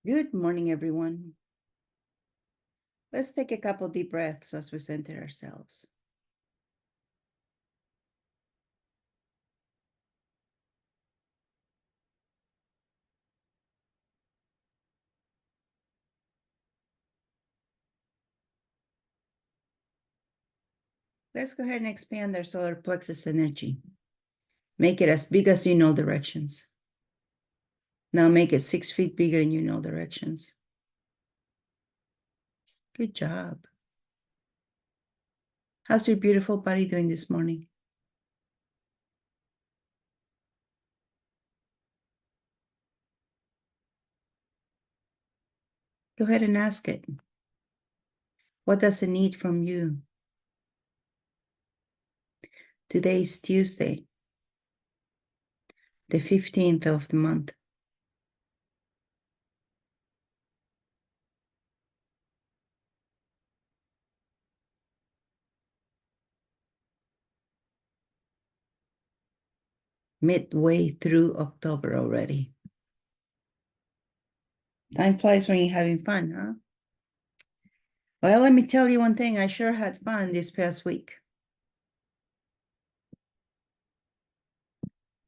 Good morning, everyone. Let's take a couple deep breaths as we center ourselves. Let's go ahead and expand our solar plexus energy. Make it as big as you know directions. Now make it 6 feet bigger in you know directions. Good job. How's your beautiful body doing this morning? Go ahead and ask it. What does it need from you? Today is Tuesday, the 15th of the month. Midway through October already. Time flies when you're having fun, huh? Well, let me tell you one thing. I sure had fun this past week.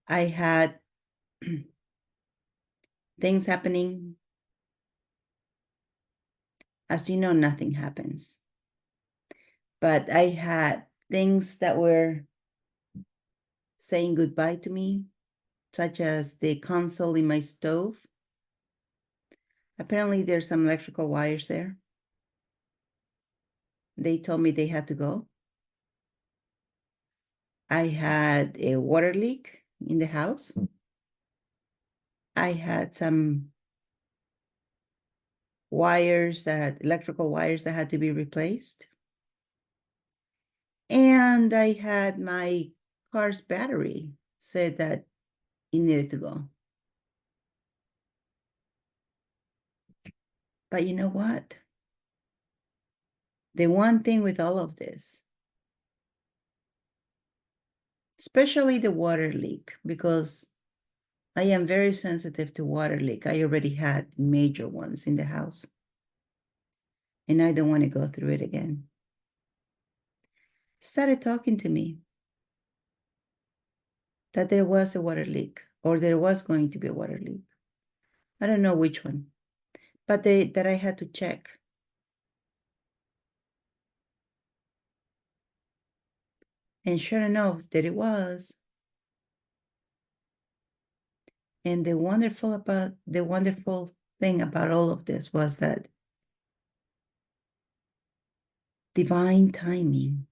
I had things happening. As you know, nothing happens. But I had things that were saying goodbye to me, such as the console in my stove. Apparently, there's some electrical wires there. They told me they had to go. I had a water leak in the house. I had some electrical wires that had to be replaced. And I had my car's battery said that it needed to go. But you know what? The one thing with all of this, especially the water leak, because I am very sensitive to water leak. I already had major ones in the house, and I don't want to go through it again. Started talking to me that there was a water leak, or there was going to be a water leak. I don't know which one, but that I had to check. And sure enough, that it was. And the wonderful thing about all of this was that divine timing.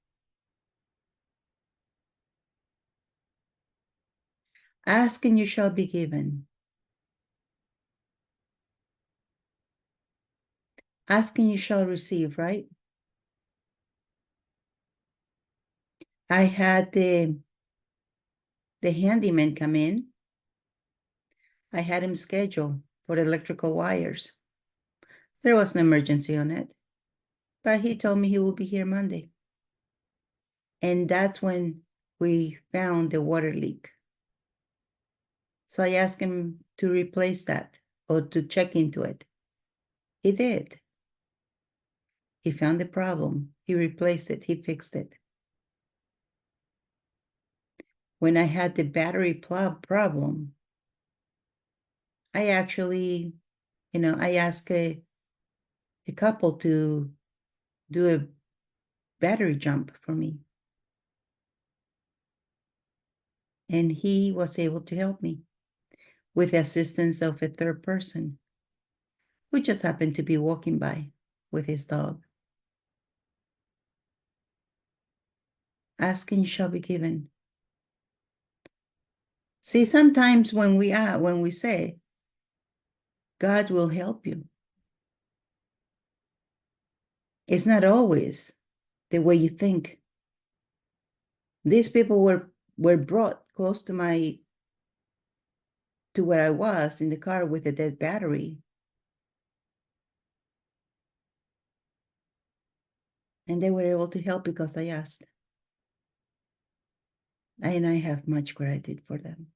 Ask and you shall be given. Ask and you shall receive, right? I had the handyman come in. I had him scheduled for the electrical wires. There was no emergency on it, but he told me he will be here Monday. And that's when we found the water leak. So I asked him to replace that or to check into it. He did. He found the problem. He replaced it. He fixed it. When I had the battery problem, I actually, I asked a couple to do a battery jump for me. And he was able to help me with the assistance of a third person who just happened to be walking by with his dog. Ask and you shall be given. See, sometimes when we say, God will help you, it's not always the way you think. These people were brought close to where I was in the car with a dead battery. And they were able to help because I asked. And I have much gratitude for them.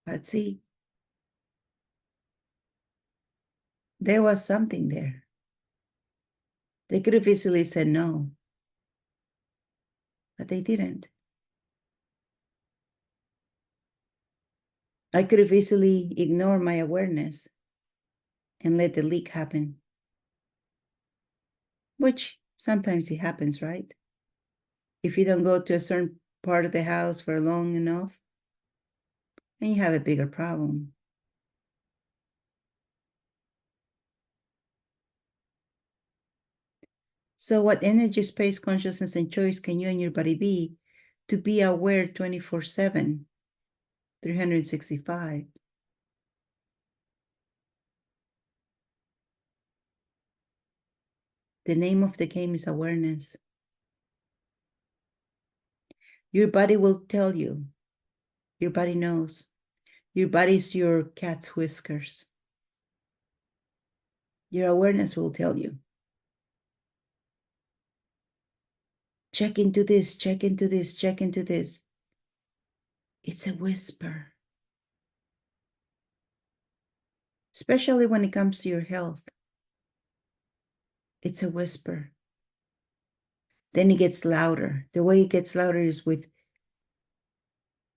But see, there was something there. They could have easily said no, but they didn't. I could have easily ignored my awareness and let the leak happen, which sometimes it happens, right? If you don't go to a certain part of the house for long enough, then you have a bigger problem. So what energy, space, consciousness, and choice can you and your body be to be aware 24/7, 365? The name of the game is awareness. Your body will tell you. Your body knows. Your body is your cat's whiskers. Your awareness will tell you. Check into this, check into this, check into this. It's a whisper, especially when it comes to your health. It's a whisper. Then it gets louder. The way it gets louder is with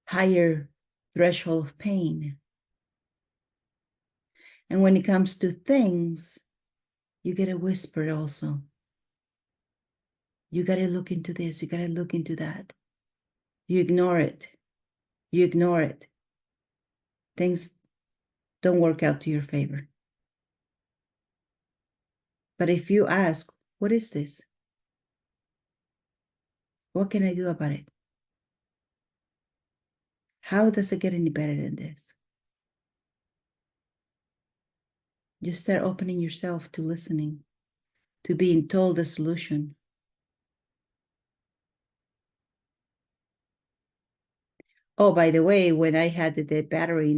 higher threshold of pain. And when it comes to things, you get a whisper also. You got to look into this. You got to look into that. You ignore it. You ignore it. Things don't work out to your favor. But if you ask, what is this? What can I do about it? How does it get any better than this? You start opening yourself to listening, to being told the solution. Oh, by the way, when I had the dead battery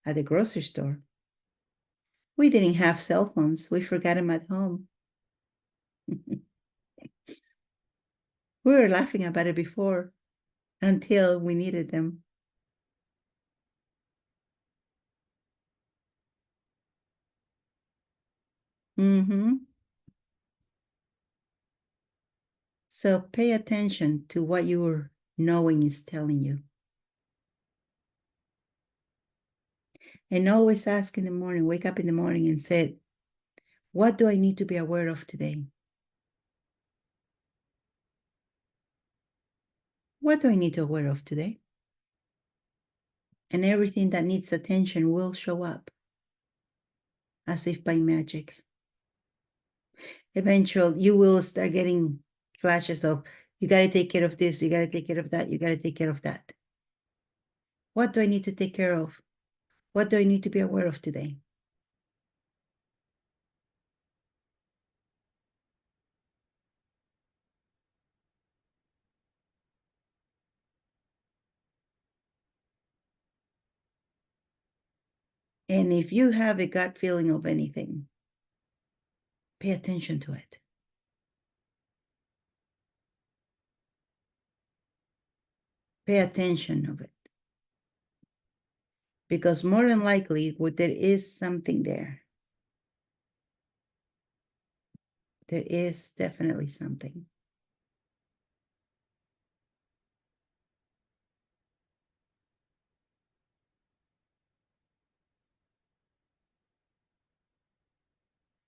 at the grocery store, we didn't have cell phones. We forgot them at home. We were laughing about it before until we needed them. So pay attention to what your knowing is telling you. And always ask in the morning, wake up in the morning and say, what do I need to be aware of today? What do I need to be aware of today? And everything that needs attention will show up as if by magic. Eventually, you will start getting flashes of, you got to take care of this, you got to take care of that, you got to take care of that. What do I need to take care of? What do I need to be aware of today? And if you have a gut feeling of anything, pay attention to it. Pay attention of it. Because more than likely, there is something there. There is definitely something.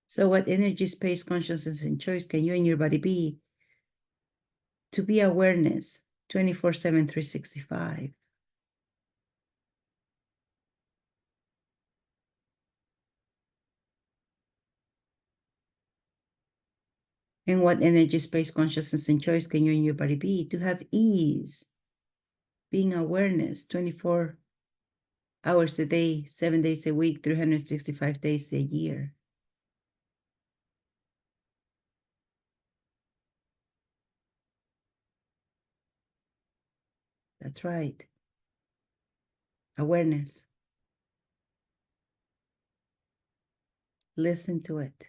So what energy, space, consciousness, and choice can you and your body be to be awareness 24/7, 365? And what energy, space, consciousness, and choice can you and your body be to have ease, being awareness 24 hours a day, 7 days a week, 365 days a year? That's right. Awareness. Listen to it.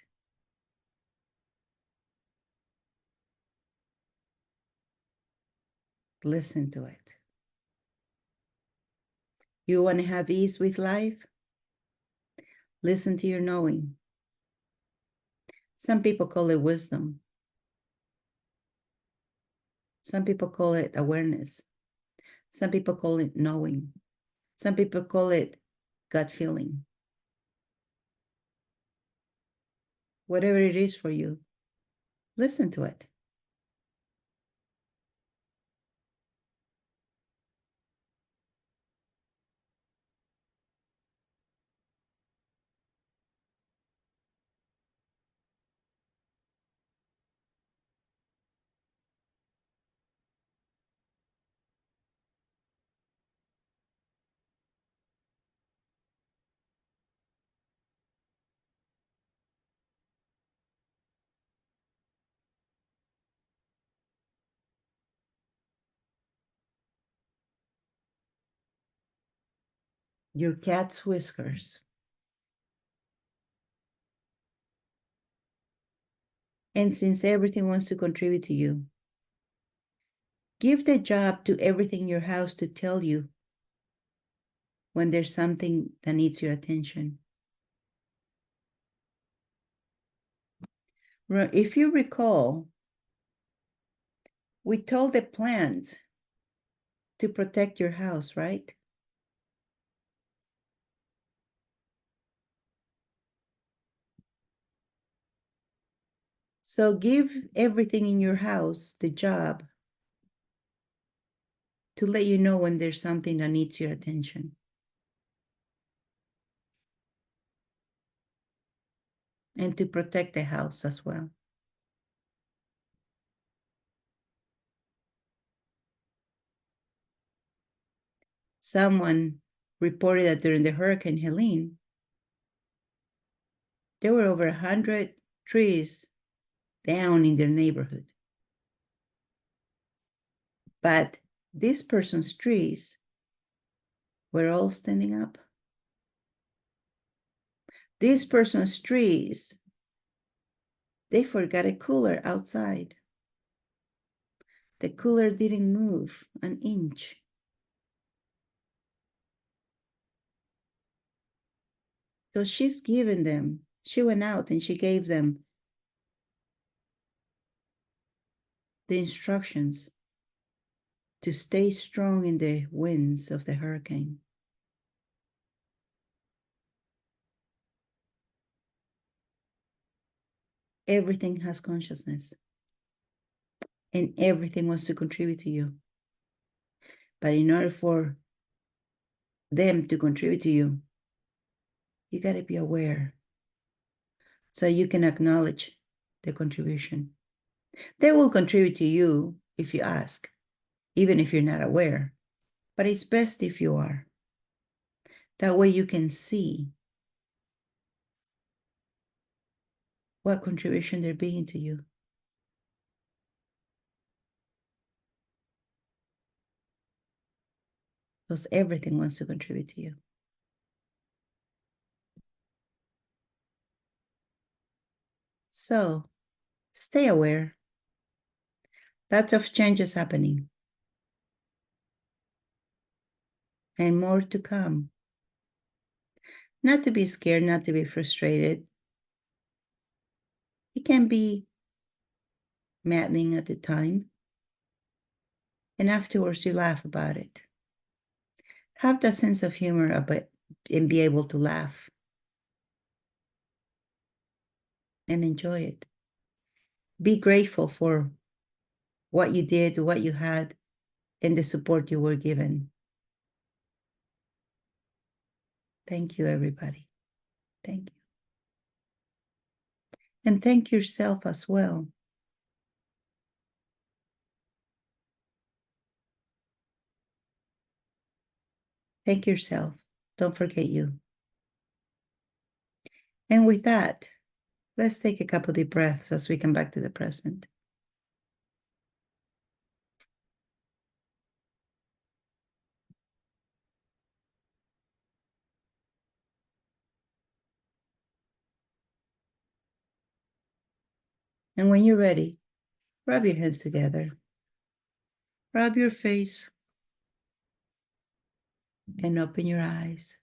Listen to it. You want to have ease with life? Listen to your knowing. Some people call it wisdom. Some people call it awareness. Some people call it knowing. Some people call it gut feeling. Whatever it is for you, listen to it. Your cat's whiskers. And since everything wants to contribute to you, give the job to everything in your house to tell you when there's something that needs your attention. If you recall, we told the plants to protect your house, right? So give everything in your house the job to let you know when there's something that needs your attention. And to protect the house as well. Someone reported that during the Hurricane Helene, there were over 100 trees down in their neighborhood. But this person's trees were all standing up. This person's trees, they forgot a cooler outside. The cooler didn't move an inch. So she's given them, she went out and she gave them the instructions to stay strong in the winds of the hurricane. Everything has consciousness and everything wants to contribute to you. But in order for them to contribute to you, you got to be aware so you can acknowledge the contribution. They will contribute to you if you ask, even if you're not aware. But it's best if you are. That way you can see what contribution they're bringing to you. Because everything wants to contribute to you. So stay aware. Lots of changes happening. And more to come. Not to be scared, not to be frustrated. It can be maddening at the time. And afterwards you laugh about it. Have that sense of humor about and be able to laugh. And enjoy it. Be grateful for what you did, what you had, and the support you were given. Thank you, everybody. Thank you. And thank yourself as well. Thank yourself. Don't forget you. And with that, let's take a couple deep breaths as we come back to the present. And when you're ready, rub your hands together. Rub your face. and open your eyes.